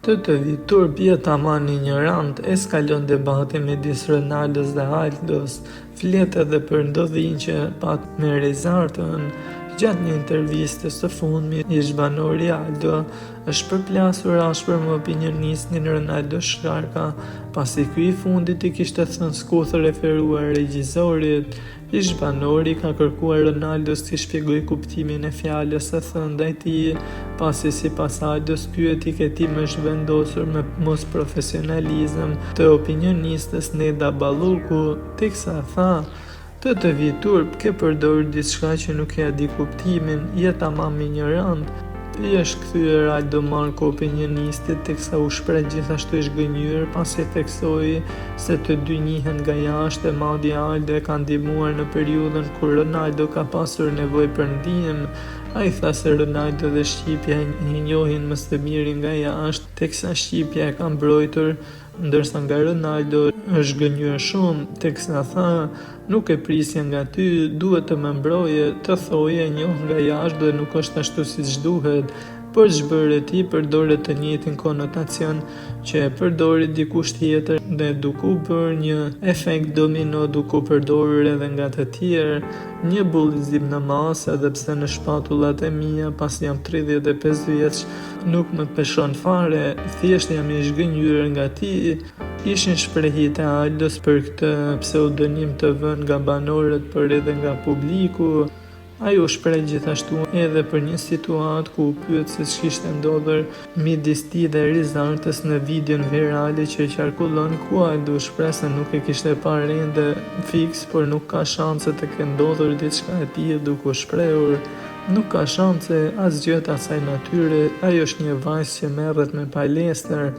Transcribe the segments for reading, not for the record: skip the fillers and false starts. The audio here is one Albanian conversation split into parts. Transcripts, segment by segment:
Të vitur bie tamam ignorant, eskalon debati midis Ronaldos dhe Aldos, flet edhe për ndodhin që pat me Rezartën. Gjatë një intervistës të fundmit, ish banori Aldo është përplasur ashpër me opinionistin Ronaldo Shkarka, pasi ky i fundit i kishte thënë skuthë referuar regjisorit. Ish banori ka kërkuar Ronaldos t'i shpjegoj kuptimin e fjalës së thënë ndaj tij, pasi sipas Aldos ky etiketim është vendosur me mos profesionalizëm të opinionistës Neda Balluku, teksa tha: Të vitur, ke përdorur diçka që nuk e di kuptimin, je tamam ignorant. I është kthyer Aldo Marko opinionistit, teksa u shpreh gjithashtu i zgënjur pasi theksoi se të dy njihen nga jashtë e madje Aldo e ka ndihmuar në periudhën kur Ronaldo ka pasur nevojë për ndihmë. Ai tha se Ronaldo dhe Shqipja i njohin më së miri nga jashtë, teksa Shqipja e ka mbrojtur, ndërsa nga Ronaldo është zgënjur shumë, teksa tha: Nuk e prisja nga ty, duhet të më mbroje, të thoje e njoh nga jashtë dhe nuk është ashtu siç duhet. Por ç'bëre ti përdore të njëjtin konotacion që e përdori dikush tjetër dhe duke u bërë një efekt domino duke u përdorur edhe nga të tjerë. Një bullizim në masë, edhe pse në shpatullat e mia pas jam 35 vjeç nuk më peshon fare, thjesht jam i zgënjur nga ti. Ishin shprehjet e Aldos për këtë pseudonim të vënë nga banorët por edhe nga publiku. Ai u shpreh gjithashtu edhe për një situatë ku u pyet se ç'kishte ndodhur midis tij dhe Rezartës në videon virale që qarkullon, ku Aldo u shpreh se nuk e kishte parë ende fiks, por nuk ka shanse të ketë ndodhur diçka e tillë, duke u shprehur: Nuk ka shanse asgjë të asaj natyre, ajo është një vajzë që merret me palestër.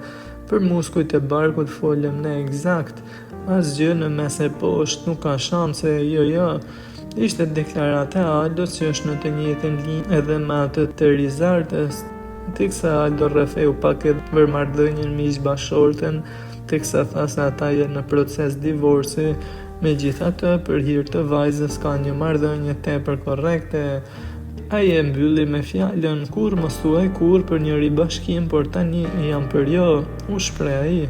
Për muskujt e barkut folëm ne eksakt, asgjë në mes e poshtë, nuk ka shanse, jo. Ishte deklarata e Aldos që është në të njëjtën linjë edhe me atë të Rezartës, teksa Aldo rretheu pak edhe për marrëdhënien me ish-bashortën, teksa tha se ata janë në proces divorci. Megjithatë, për hir të vajzës ka një marrëdhënie tepër korrekte. Ai e mbylli me fjalën: Kur mos thuaj kur për një ribashkim, por tani jam për jo, u shpreh ai.